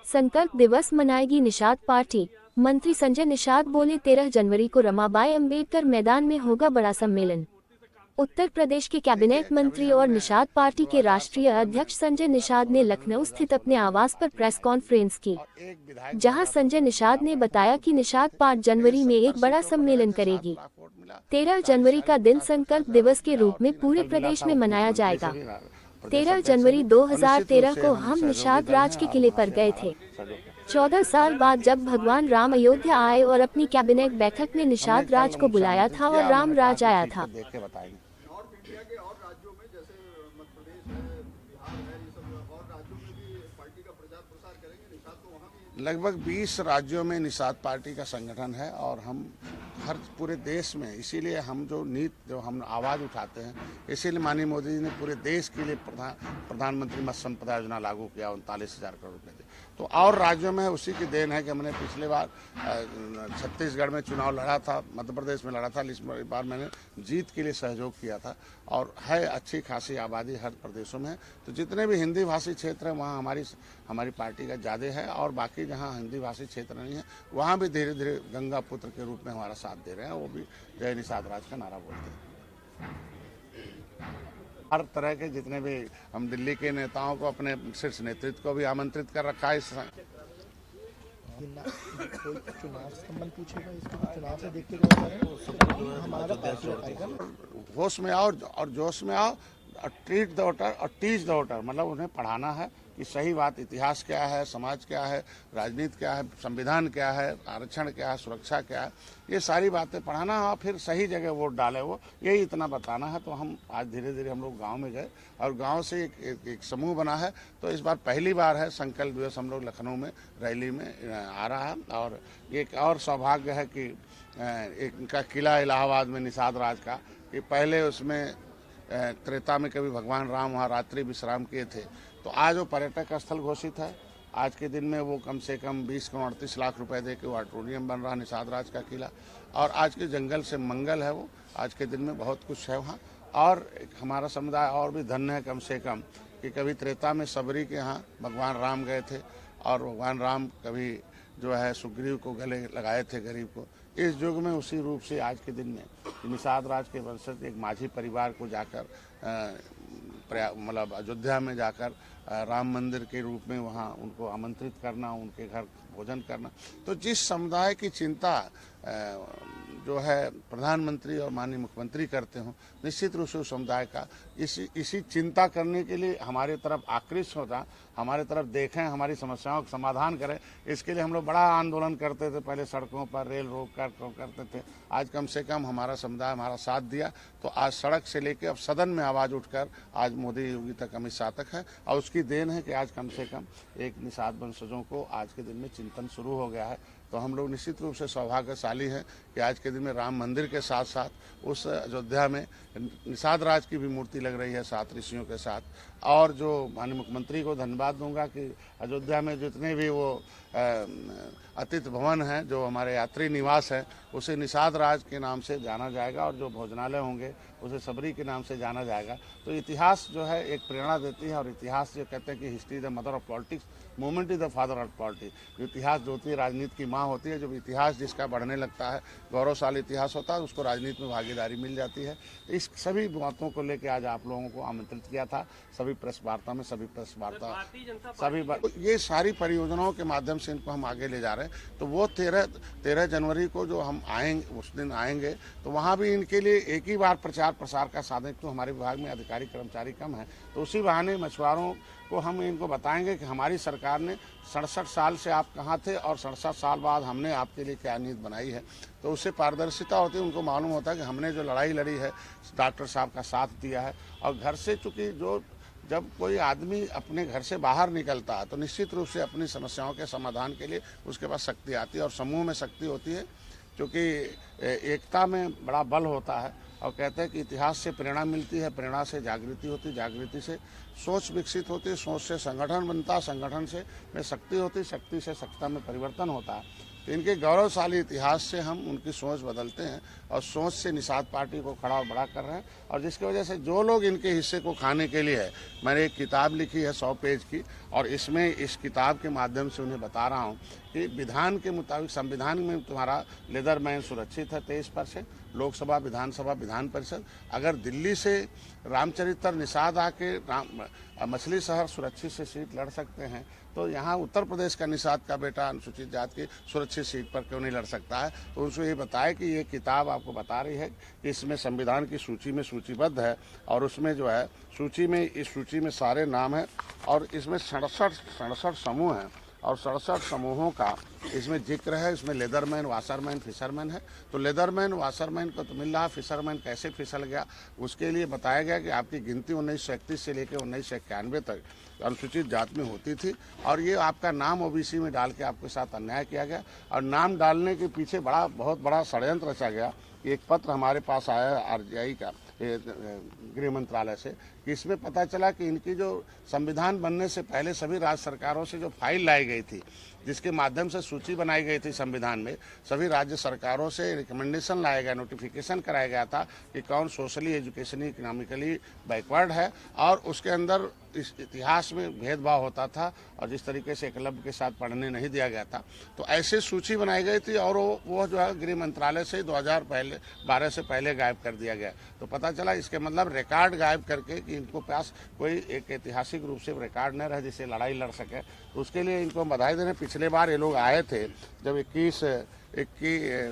संकल्प दिवस मनाएगी निषाद पार्टी। मंत्री संजय निषाद बोले 13 जनवरी को रमाबाई अंबेडकर मैदान में होगा बड़ा सम्मेलन। उत्तर प्रदेश के कैबिनेट मंत्री और निषाद पार्टी के राष्ट्रीय अध्यक्ष संजय निषाद ने लखनऊ स्थित अपने आवास पर प्रेस कॉन्फ्रेंस की, जहां संजय निषाद ने बताया कि निषाद 5 जनवरी में एक बड़ा सम्मेलन करेगी। 13 जनवरी का दिन संकल्प दिवस के रूप में पूरे प्रदेश में मनाया जाएगा। 13 जनवरी 2013 को हम निषाद राज के किले पर गए थे। 14 साल बाद जब भगवान राम अयोध्या आए और अपनी कैबिनेट बैठक में निषाद राज को बुलाया था और राम राज आया था। लगभग 20 राज्यों में निषाद पार्टी का संगठन है और हम हर पूरे देश में, इसीलिए हम जो हम आवाज़ उठाते हैं, इसीलिए माननीय मोदी जी ने पूरे देश के लिए प्रधानमंत्री मत्स्य संपदा योजना लागू किया, 39,000 करोड़ रुपए थे। तो और राज्यों में उसी की देन है कि हमने पिछले बार छत्तीसगढ़ में चुनाव लड़ा था, मध्य प्रदेश में लड़ा था, इस बार मैंने जीत के लिए सहयोग किया था और है अच्छी खासी आबादी हर प्रदेशों में है। तो जितने भी हिंदी भाषी क्षेत्र हैं वहाँ हमारी पार्टी का ज़्यादा है और बाकी जहाँ हिंदी भाषी क्षेत्र नहीं है वहाँ भी धीरे धीरे गंगा पुत्र के रूप में हमारा साथ दे रहे हैं। वो भी जय निषाद राज का नारा बोलते हैं। हर तरह के जितने भी हम दिल्ली के नेताओं को, अपने शीर्ष नेतृत्व को भी आमंत्रित कर रखा है। चुनाव संबंध पूछेगा, इसको चुनाव से देखते हुए हमारा होश में आओ और जोश में आओ और ट्रीट द वोटर और टीच द वोटर, मतलब उन्हें पढ़ाना है कि सही बात इतिहास क्या है, समाज क्या है, राजनीति क्या है, संविधान क्या है, आरक्षण क्या है, सुरक्षा क्या है, ये सारी बातें पढ़ाना और फिर सही जगह वोट डाले, वो यही इतना बताना है। तो हम आज धीरे धीरे हम लोग गांव में गए और गांव से एक समूह बना है। तो इस बार पहली बार है संकल्प दिवस हम लोग लखनऊ में रैली में आ रहा है और एक और सौभाग्य है कि एक इनका किला इलाहाबाद में निषाद राज का, कि पहले उसमें त्रेता में कभी भगवान राम वहाँ रात्रि विश्राम किए थे। तो आज वो पर्यटक स्थल घोषित है। आज के दिन में वो कम से कम 20 करोड़ 38 लाख रुपए दे के वो ऑडिटोरियम बन रहा है निषाद राज का किला। और आज के जंगल से मंगल है वो, आज के दिन में बहुत कुछ है वहाँ। और हमारा समुदाय और भी धन्य है कम से कम कि कभी त्रेता में सबरी के यहाँ भगवान राम गए थे और भगवान राम कभी जो है सुग्रीव को गले लगाए थे, गरीब को। इस युग में उसी रूप से आज के दिन में निषाद राज के वंशज एक माझी परिवार को जाकर मतलब अयोध्या में जाकर राम मंदिर के रूप में वहाँ उनको आमंत्रित करना, उनके घर भोजन करना। तो जिस समुदाय की चिंता जो है प्रधानमंत्री और माननीय मुख्यमंत्री करते हो, निश्चित रूप से उस समुदाय का इसी चिंता करने के लिए हमारे तरफ आकृष्ट होता, हमारे तरफ देखें, हमारी समस्याओं का समाधान करें। इसके लिए हम लोग बड़ा आंदोलन करते थे, पहले सड़कों पर रेल रोक कर करते थे। आज कम से कम हमारा समुदाय हमारा साथ दिया, तो आज सड़क से लेकर अब सदन में आवाज़ उठकर आज मोदी योगी तक, अमित शाह तक है। और उसकी देन है कि आज कम से कम एक निषाद वंशजों को आज के दिन में चिंतन शुरू हो गया है। तो हम लोग निश्चित रूप से सौभाग्यशाली हैं कि आज के दिन में राम मंदिर के साथ साथ उस अयोध्या में निषाद राज की भी मूर्ति लग रही है 7 ऋषियों के साथ। और जो माननीय मुख्यमंत्री को धन्यवाद दूंगा कि अयोध्या में जितने भी वो अतिथि भवन हैं, जो हमारे यात्री निवास है, उसे निषाद राज के नाम से जाना जाएगा और जो भोजनालय होंगे उसे सबरी के नाम से जाना जाएगा। तो इतिहास जो है एक प्रेरणा देती है और इतिहास जो कहते हैं कि history is the mother of politics, movement is the father of politics. इतिहास जो होती है राजनीति की माँ होती है। जब इतिहास जिसका बढ़ने लगता है, गौरवशाली इतिहास होता है, उसको राजनीति में भागीदारी मिल जाती है। इस सभी बातों को लेकर आज आप लोगों को आमंत्रित किया था, सभी प्रेस वार्ता में, ये सारी परियोजनाओं के माध्यम से इनको हम आगे ले जा रहे हैं। तो वो 13 जनवरी को जो हम आएंगे, उस दिन आएंगे, तो वहाँ भी इनके लिए एक ही बार प्रचार प्रसार का साधन, तो हमारे विभाग में अधिकारी कर्मचारी कम है, तो उसी बहाने मछुआरों को हम इनको बताएंगे कि हमारी सरकार ने 67 साल से आप कहाँ थे और 67 साल बाद हमने आपके लिए क्या नीति बनाई है। तो उससे पारदर्शिता होती है, उनको मालूम होता है कि हमने जो लड़ाई लड़ी है, डॉक्टर साहब का साथ दिया है। और घर से, चूँकि जब कोई आदमी अपने घर से बाहर निकलता है तो निश्चित रूप से अपनी समस्याओं के समाधान के लिए उसके पास शक्ति आती है और समूह में शक्ति होती है, क्योंकि एकता में बड़ा बल होता है। और कहते हैं कि इतिहास से प्रेरणा मिलती है, प्रेरणा से जागृति होती, जागृति से सोच विकसित होती, सोच से संगठन बनता, संगठन से में शक्ति होती, शक्ति से सत्ता में परिवर्तन होता है। तो इनके गौरवशाली इतिहास से हम उनकी सोच बदलते हैं और सोच से निषाद पार्टी को खड़ा और बड़ा कर रहे हैं। और जिसकी वजह से जो लोग इनके हिस्से को खाने के लिए है, मैंने एक किताब लिखी है 100 पेज की, और इसमें इस किताब के माध्यम से उन्हें बता रहा हूँ कि विधान के मुताबिक संविधान में तुम्हारा लेदरमैन सुरक्षित है 23%, लोकसभा, विधानसभा, विधान परिषद। अगर दिल्ली से रामचरित्र निषाद आके मछली शहर सुरक्षित से सीट लड़ सकते हैं, तो यहाँ उत्तर प्रदेश का निषाद का बेटा अनुसूचित जाति की सुरक्षित सीट पर क्यों नहीं लड़ सकता है। तो उनसे ये बताया कि ये किताब आपको बता रही है कि इसमें संविधान की सूची में सूचीबद्ध है, और उसमें जो है इस सूची में सारे नाम हैं, और इसमें 67 समूह हैं, और 67 समूहों का इसमें जिक्र है। इसमें लेदरमैन, वाशरमैन, फिशरमैन है। तो लेदरमैन, वाशरमैन को तो मिल रहा, फिशरमैन कैसे फिसल गया उसके लिए बताया गया कि आपकी गिनती 1931 से लेकर 1991 तक अनुसूचित जाति में होती थी, और ये आपका नाम ओबीसी में डाल के आपके साथ अन्याय किया गया। और नाम डालने के पीछे बहुत बड़ा षड्यंत्र रचा गया। एक पत्र हमारे पास आया है आरजीआई का, गृह मंत्रालय से, कि इसमें पता चला कि इनकी जो संविधान बनने से पहले सभी राज्य सरकारों से जो फाइल लाई गई थी, जिसके माध्यम से सूची बनाई गई थी संविधान में, सभी राज्य सरकारों से रिकमेंडेशन लाया गया, नोटिफिकेशन कराया गया था कि कौन सोशली, एजुकेशनली, इकोनॉमिकली बैकवर्ड है, और उसके अंदर इस इतिहास में भेदभाव होता था, और जिस तरीके से एकलव्य के साथ पढ़ने नहीं दिया गया था। तो ऐसे सूची बनाई गई थी, और वो जो है गृह मंत्रालय से 2012 से पहले गायब कर दिया गया। तो पता चला इसके मतलब रिकॉर्ड गायब करके कि इनको पास कोई एक ऐतिहासिक रूप से रिकॉर्ड न रहे जिससे लड़ाई लड़ सके। तो उसके लिए इनको बधाई देने। पिछले बार ये लोग आए थे जब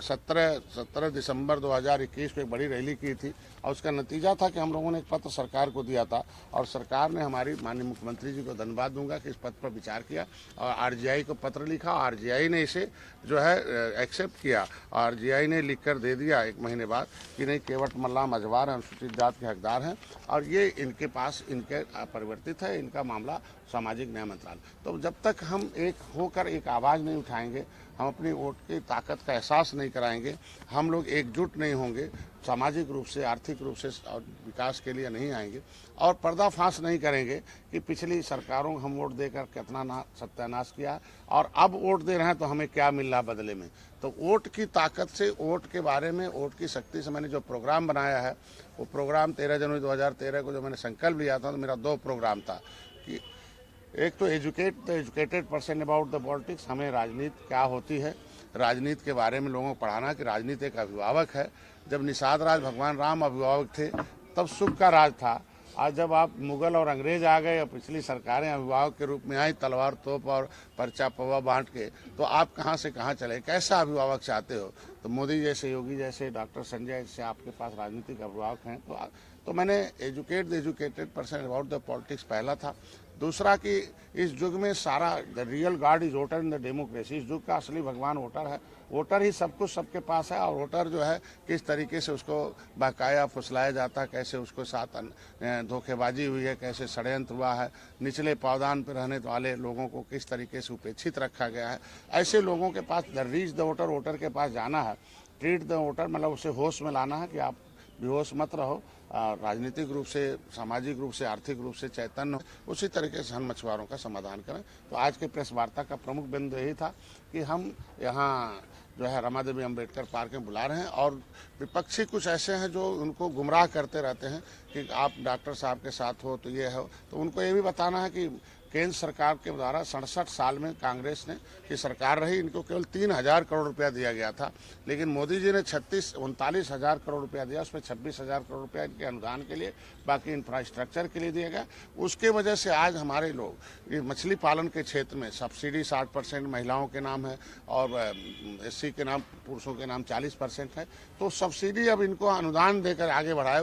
17 दिसंबर 2021 को एक बड़ी रैली की थी, और उसका नतीजा था कि हम लोगों ने एक पत्र सरकार को दिया था, और सरकार ने हमारी माननीय मुख्यमंत्री जी को धन्यवाद दूंगा कि इस पत्र पर विचार किया, और आरजीआई को पत्र लिखा, आरजीआई ने इसे जो है एक्सेप्ट किया। आरजीआई ने लिख कर दे दिया 1 महीने बाद कि नहीं, केवट मल्लाम अजवार अनुसूचित जाति के हकदार हैं, और ये इनके पास इनके परिवर्तित है, इनका मामला सामाजिक न्याय मंत्रालय। तो जब तक हम एक होकर एक आवाज़ नहीं उठाएंगे, हम अपनी वोट की ताकत का एहसास नहीं कराएंगे, हम लोग एकजुट नहीं होंगे, सामाजिक रूप से, आर्थिक रूप से और विकास के लिए नहीं आएंगे, और पर्दाफाश नहीं करेंगे कि पिछली सरकारों हम वोट देकर कितना सत्यानाश किया, और अब वोट दे रहे हैं तो हमें क्या मिल रहा बदले में। तो वोट की ताकत से, वोट के बारे में, वोट की शक्ति से मैंने जो प्रोग्राम बनाया है, वो प्रोग्राम 13 जनवरी 2013 को जो मैंने संकल्प लिया था, तो मेरा 2 प्रोग्राम था कि एक तो educate the educated person about the politics, हमें राजनीति क्या होती है, राजनीति के बारे में लोगों को पढ़ाना कि राजनीति एक अभिभावक है। जब निषाद राज भगवान राम अभिभावक थे तब सुख का राज था। आज जब आप मुगल और अंग्रेज आ गए और पिछली सरकारें अभिभावक के रूप में आई, तलवार तोप और पर्चा पवा बांट के, तो आप कहाँ से कहाँ चले, कैसा अभिभावक चाहते हो। तो मोदी जैसे, योगी जैसे, डॉक्टर संजय जैसे आपके पास राजनीतिक अभिभावक हैं। तो मैंने educate the educated person about the politics पहला था। दूसरा कि इस युग में सारा the real God is voter in the democracy, इस युग का असली भगवान वोटर है। वोटर ही सब कुछ सबके पास है, और वोटर जो है किस तरीके से उसको बहकाया फुसलाया जाता है, कैसे उसको साथ धोखेबाजी हुई है, कैसे षड्यंत्र हुआ है, निचले पावदान पर रहने वाले लोगों को किस तरीके से उपेक्षित रखा गया है। ऐसे लोगों के पास रीच द वोटर, वोटर के पास जाना है, ट्रीट द वोटर, मतलब उसे होश में लाना है कि आप बेहोश मत रहो, राजनीतिक रूप से, सामाजिक रूप से, आर्थिक रूप से चैतन्य हो। उसी तरीके से हम मछुआरों का समाधान करें। तो आज के प्रेस वार्ता का प्रमुख बिंदु यही था कि हम यहाँ जो है रमा देवी अम्बेडकर पार्क में बुला रहे हैं, और विपक्षी कुछ ऐसे हैं जो उनको गुमराह करते रहते हैं कि आप डॉक्टर साहब के साथ हो तो ये हो। तो उनको ये भी बताना है कि केंद्र सरकार के द्वारा 67 साल में कांग्रेस ने की सरकार रही, इनको केवल 3,000 करोड़ रुपया दिया गया था, लेकिन मोदी जी ने 39,000 करोड़ रुपया दिया। उसमें 26,000 करोड़ रुपया इनके अनुदान के लिए, बाकी इंफ्रास्ट्रक्चर के लिए दिया गया। उसके वजह से आज हमारे लोग मछली पालन के क्षेत्र में सब्सिडी 60% महिलाओं के नाम है, और एससी के नाम, पुरुषों के नाम 40% है। तो सब्सिडी अब इनको अनुदान देकर आगे बढ़ाए,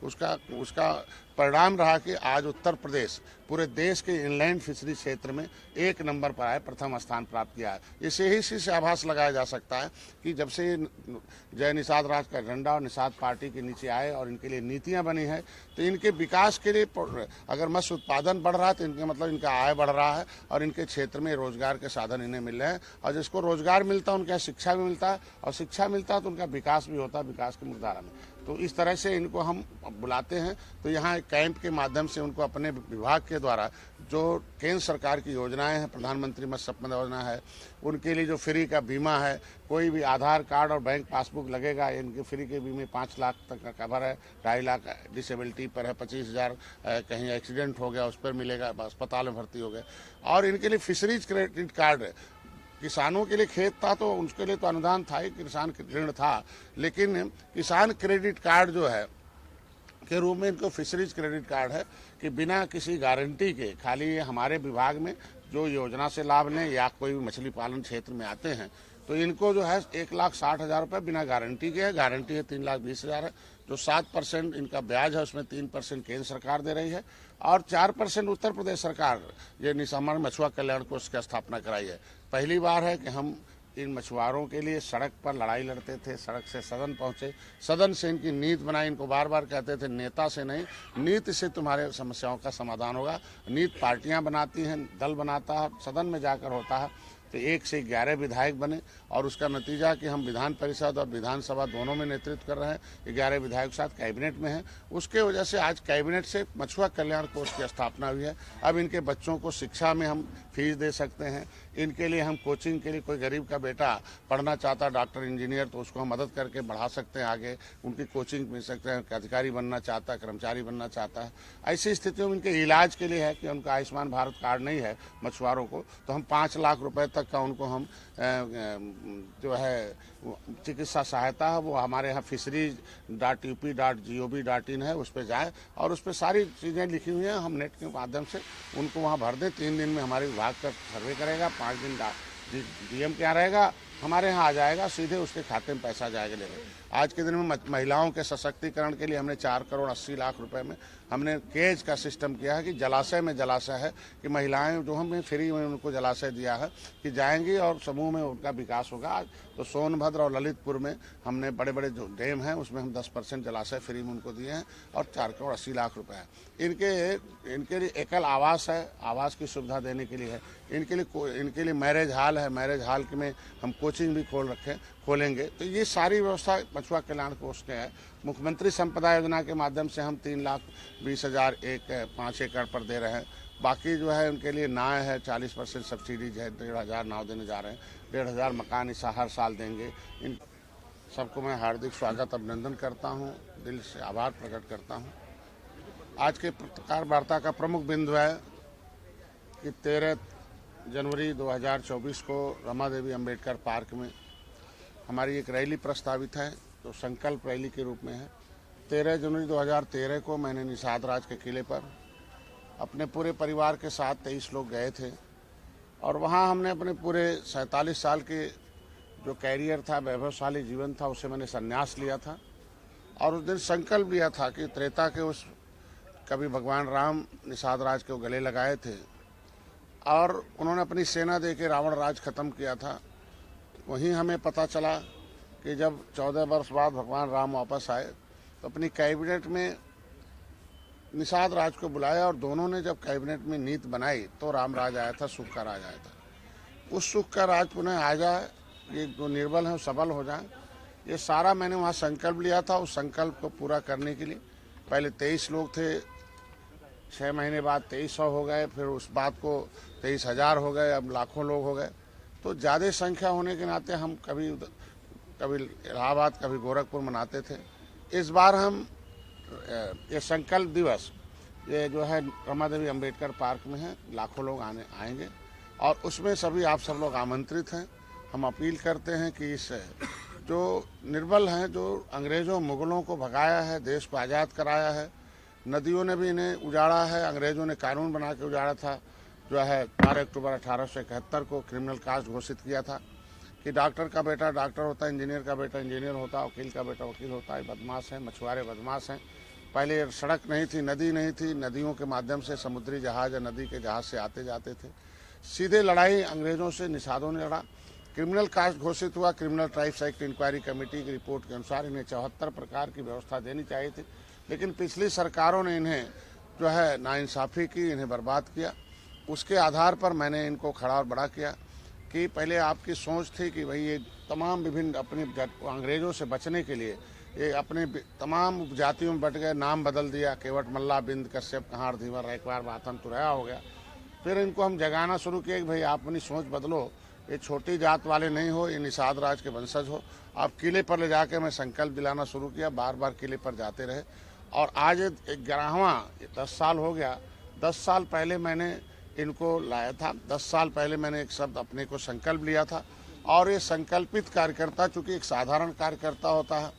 उसका परिणाम रहा कि आज उत्तर प्रदेश पूरे देश के इनलैंड फिशरी क्षेत्र में 1 नंबर पर आए, प्रथम स्थान प्राप्त किया है। इसे ही से आभास लगाया जा सकता है कि जब से जय निषाद राज का झंडा और निषाद पार्टी के नीचे आए और इनके लिए नीतियां बनी है, तो इनके विकास के लिए, अगर मत्स्य उत्पादन बढ़ रहा है तो इनके मतलब इनका आय बढ़ रहा है, और इनके क्षेत्र में रोजगार के साधन इन्हें मिल रहे हैं, और जिसको रोजगार मिलता है उनके यहाँ शिक्षा भी मिलता है, और शिक्षा मिलता है तो उनका विकास भी होता है, विकास की मुख्यधारा में। तो इस तरह से इनको हम बुलाते हैं, तो यहाँ कैंप के माध्यम से उनको अपने विभाग के द्वारा जो केंद्र सरकार की योजनाएं हैं, प्रधानमंत्री मत्स्य संपदा योजना है, उनके लिए जो फ्री का बीमा है, कोई भी आधार कार्ड और बैंक पासबुक लगेगा, इनके फ्री के बीमे 5 लाख तक का कवर है, 2.5 लाख डिसेबिलिटी पर है, 25,000 कहीं एक्सीडेंट हो गया उस पर मिलेगा, अस्पताल में भर्ती हो गए। और इनके लिए फिशरीज क्रेडिट कार्ड है, किसानों के लिए खेत था तो उसके लिए तो अनुदान था ही, किसान ऋण था, लेकिन किसान क्रेडिट कार्ड जो है के रूप में इनको फिशरीज क्रेडिट कार्ड है कि बिना किसी गारंटी के, खाली हमारे विभाग में जो योजना से लाभ लें या कोई भी मछली पालन क्षेत्र में आते हैं तो इनको जो है 1,60,000 रुपये बिना गारंटी के है, गारंटी है 3,20,000 है। जो 7% इनका ब्याज है उसमें 3% केंद्र सरकार दे रही है और 4% उत्तर प्रदेश सरकार ये निसामर मछुआ कल्याण कोष की स्थापना कराई है। पहली बार है कि हम इन मछुआरों के लिए सड़क पर लड़ाई लड़ते थे, सड़क से सदन पहुंचे, सदन से इनकी नीति बनाई, इनको बार बार कहते थे नेता से नहीं, नीति से तुम्हारे समस्याओं का समाधान होगा। नीति पार्टियां बनाती हैं, दल बनाता है, सदन में जाकर होता है। तो 1 से 11 विधायक बने और उसका नतीजा कि हम विधान परिषद और विधानसभा दोनों में नेतृत्व कर रहे हैं, 11 विधायक साथ कैबिनेट में हैं। उसके वजह से आज कैबिनेट से मछुआ कल्याण कोष की स्थापना हुई है। अब इनके बच्चों को शिक्षा में हम फीस दे सकते हैं, इनके लिए हम कोचिंग के लिए, कोई गरीब का बेटा पढ़ना चाहता डॉक्टर इंजीनियर तो उसको हम मदद करके बढ़ा सकते हैं, आगे उनकी कोचिंग मिल सकते हैं, अधिकारी बनना चाहता है, कर्मचारी बनना चाहता है। ऐसी स्थितियों में इनके इलाज के लिए है कि उनका आयुष्मान भारत कार्ड नहीं है मछुआरों को, तो हम 5 लाख रुपए तक का उनको हम जो है चिकित्सा सहायता है वो हमारे यहाँ fisheries.up.gov.in है, उस पर जाए और उस पर सारी चीज़ें लिखी हुई हैं। हम नेट के माध्यम से उनको वहाँ भर दें। 3 दिन में हमारे विभाग का सर्वे करेगा, 5 दिन डीएम के यहाँ रहेगा, हमारे यहाँ आ जाएगा, सीधे उसके खाते में पैसा जाएगा लेने। आज के दिन में महिलाओं के सशक्तिकरण के लिए हमने 4,80,00,000 रुपए में हमने केज का सिस्टम किया है कि जलाशय में जलाशय है कि महिलाएं जो हमने फ्री में उनको जलाशय दिया है कि जाएंगी और समूह में उनका विकास होगा। तो सोनभद्र और ललितपुर में हमने बड़े बड़े जो डैम हैं उसमें हम 10% जलाशय फ्री में उनको दिए हैं और 4,80,00,000 रुपये है। इनके लिए एकल आवास है, आवास की सुविधा देने के लिए है। इनके लिए मैरिज हॉल है, मैरिज हॉल में हम कोचिंग भी खोलेंगे। तो ये सारी व्यवस्था मछुआ कल्याण कोष के है। मुख्यमंत्री संपदा योजना के माध्यम से हम 3,20,000 5 एकड़ पर दे रहे हैं। बाकी जो है उनके लिए नाव है, 40% सब्सिडीज है, 1,500 नाव देने जा रहे हैं, 1,500 मकान इस हर साल देंगे। इन सबको मैं हार्दिक स्वागत अभिनंदन करता हूँ, दिल से आभार प्रकट करता हूँ। आज के पत्रकार वार्ता का प्रमुख बिंदु है कि 13 जनवरी 2024 को रमा देवी अम्बेडकर पार्क में हमारी एक रैली प्रस्तावित है, तो संकल्प रैली के रूप में है। 13 जनवरी 2013 को मैंने निषाद राज के किले पर अपने पूरे परिवार के साथ 23 लोग गए थे और वहाँ हमने अपने पूरे 47 साल के जो कैरियर था, वैभवशाली जीवन था, उससे मैंने संन्यास लिया था और उस दिन संकल्प लिया था कि त्रेता के उस कभी भगवान राम निषाद राज को गले लगाए थे और उन्होंने अपनी सेना दे के रावण राज खत्म किया था। वहीं हमें पता चला कि जब 14 वर्ष बाद भगवान राम वापस आए तो अपनी कैबिनेट में निषाद राज को बुलाया और दोनों ने जब कैबिनेट में नीति बनाई तो राम राज आया था, सुख का राज आया था। उस सुख का राज पुनः आ जाए, ये जो निर्बल हैं वो सबल हो जाए, ये सारा मैंने वहाँ संकल्प लिया था। उस संकल्प को पूरा करने के लिए पहले 23 लोग थे, 6 महीने बाद 2300 हो गए, फिर उस बात को 23,000 हो गए, अब लाखों लोग हो गए। तो ज़्यादा संख्या होने के नाते हम कभी इलाहाबाद, कभी गोरखपुर मनाते थे। इस बार हम ये संकल्प दिवस ये जो है रमा देवी अम्बेडकर पार्क में है, लाखों लोग आएंगे और उसमें सभी आप सब लोग आमंत्रित हैं। हम अपील करते हैं कि इस जो निर्बल हैं, जो अंग्रेज़ों मुग़लों को भगाया है, देश को आज़ाद कराया है, नदियों ने भी इन्हें उजाड़ा है, अंग्रेज़ों ने कानून बना के उजाड़ा था, जो है 12 अक्टूबर 1871 को क्रिमिनल कास्ट घोषित किया था कि डॉक्टर का बेटा डॉक्टर होता है, इंजीनियर का बेटा इंजीनियर होता है, वकील का बेटा वकील होता है। बदमाश हैं, मछुआरे बदमाश हैं। पहले सड़क नहीं थी, नदी नहीं थी, नदियों के माध्यम से समुद्री जहाज या नदी के जहाज से आते जाते थे। सीधे लड़ाई अंग्रेज़ों से निषादों ने लड़ा। क्रिमिनल कास्ट घोषित हुआ। Criminal tribes act inquiry committee की रिपोर्ट के अनुसार इन्हें 74 प्रकार की व्यवस्था देनी चाहिए थी, लेकिन पिछली सरकारों ने इन्हें जो है नाइंसाफ़ी की, इन्हें बर्बाद किया। उसके आधार पर मैंने इनको खड़ा और बड़ा किया कि पहले आपकी सोच थी कि भाई ये तमाम विभिन्न अपने अंग्रेज़ों से बचने के लिए ये अपने तमाम उपजातियों में बट गए, नाम बदल दिया, केवट मल्ला बिंद कश्यप कहार धीवर एक बार बातन तुरया हो गया। फिर इनको हम जगाना शुरू किए कि भाई आप अपनी सोच बदलो, ये छोटी जात वाले नहीं हो, ये निषाद राज के वंशज हो। आप किले पर ले जाके मैं संकल्प दिलाना शुरू किया, बार बार किले पर जाते रहे और आज 11वां 10 साल हो गया। 10 साल पहले मैंने इनको लाया था, 10 साल पहले मैंने एक शब्द अपने को संकल्प लिया था और ये संकल्पित कार्यकर्ता, चूंकि एक साधारण कार्यकर्ता होता है,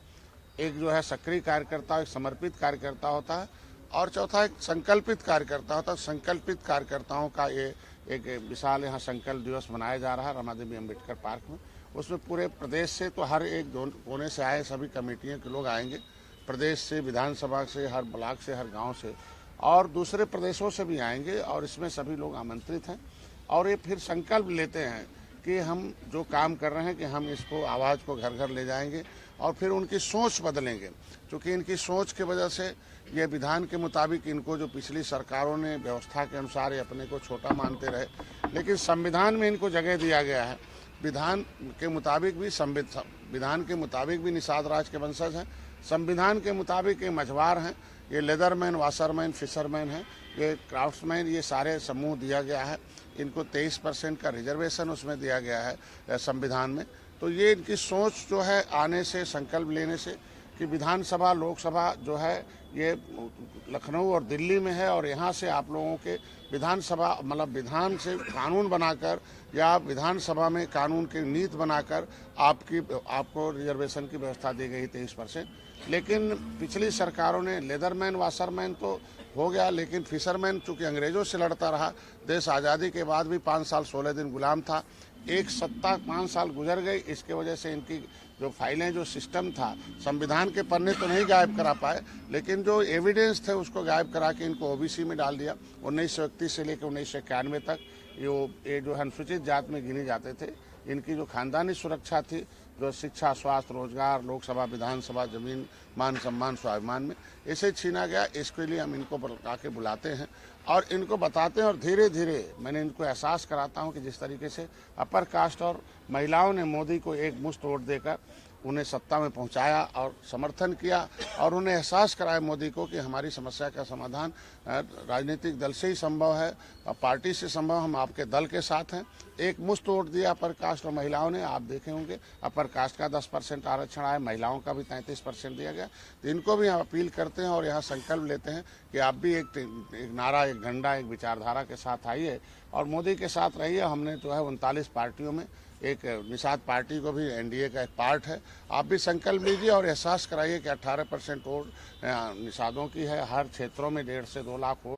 एक जो है सक्रिय कार्यकर्ता, एक समर्पित कार्यकर्ता होता है और चौथा एक संकल्पित कार्यकर्ता होता है। संकल्पित कार्यकर्ताओं का ये एक विशाल यहाँ संकल्प दिवस मनाया जा रहा है रमादेवी अम्बेडकर पार्क में। उसमें पूरे प्रदेश से, तो हर एक कोने से आए सभी कमेटियों के लोग आएंगे, प्रदेश से, विधानसभा से, हर ब्लॉक से, हर गांव से और दूसरे प्रदेशों से भी आएंगे और इसमें सभी लोग आमंत्रित हैं। और ये फिर संकल्प लेते हैं कि हम जो काम कर रहे हैं कि हम इसको आवाज़ को घर घर ले जाएंगे और फिर उनकी सोच बदलेंगे, क्योंकि इनकी सोच की वजह से ये विधान के मुताबिक इनको जो पिछली सरकारों ने व्यवस्था के अनुसार ये अपने को छोटा मानते रहे, लेकिन संविधान में इनको जगह दिया गया है। विधान के मुताबिक भी निषाद राज के वंशज हैं, संविधान के मुताबिक ये मझवार हैं, ये लेदरमैन, वाशरमैन, फिशरमैन हैं, ये क्राफ्ट्समैन, ये सारे समूह दिया गया है। इनको 23% का रिजर्वेशन उसमें दिया गया है संविधान में। तो ये इनकी सोच जो है आने से, संकल्प लेने से कि विधानसभा, लोकसभा जो है ये लखनऊ और दिल्ली में है और यहाँ से आप लोगों के विधानसभा मतलब विधान से कानून बनाकर या विधानसभा में कानून की नीति बनाकर आपको रिजर्वेशन की व्यवस्था दी गई 23%। लेकिन पिछली सरकारों ने लेदरमैन, वाशरमैन तो हो गया, लेकिन फिशरमैन चूंकि अंग्रेजों से लड़ता रहा, देश आज़ादी के बाद भी 5 साल 16 दिन गुलाम था, एक सत्ता 5 साल गुजर गई। इसके वजह से इनकी जो फाइलें, जो सिस्टम था, संविधान के पन्ने तो नहीं गायब करा पाए, लेकिन जो एविडेंस थे उसको गायब करा के इनको ओबीसी में डाल दिया। 1931 से लेकर 1991 तक ये जो अनुसूचित जात में गिने जाते थे, इनकी जो खानदानी सुरक्षा थी, जो शिक्षा, स्वास्थ्य, रोजगार, लोकसभा, विधानसभा, जमीन, मान सम्मान, स्वाभिमान में इसे छीना गया। इसके लिए हम इनको बुलाते हैं और इनको बताते हैं और धीरे धीरे मैंने इनको एहसास कराता हूं कि जिस तरीके से अपर कास्ट और महिलाओं ने मोदी को एक मुश्त वोट देकर उन्हें सत्ता में पहुंचाया और समर्थन किया और उन्हें एहसास कराया मोदी को कि हमारी समस्या का समाधान राजनीतिक दल से ही संभव है, पार्टी से संभव, हम आपके दल के साथ हैं। एक मुश्त वोट दिया अपर कास्ट और महिलाओं ने। आप देखे होंगे अपर कास्ट का 10% आरक्षण आया, महिलाओं का भी 33% दिया गया। तो इनको भी हम अपील करते हैं और यहाँ संकल्प लेते हैं कि आप भी एक नारा, एक झंडा, एक विचारधारा के साथ आइए और मोदी के साथ रहिए। हमने जो है 39 पार्टियों में एक निषाद पार्टी को भी एनडीए का एक पार्ट है। आप भी संकल्प लीजिए और एहसास कराइए कि 18% वोट निषादों की है। हर क्षेत्रों में 1.5 से 2 लाख वोट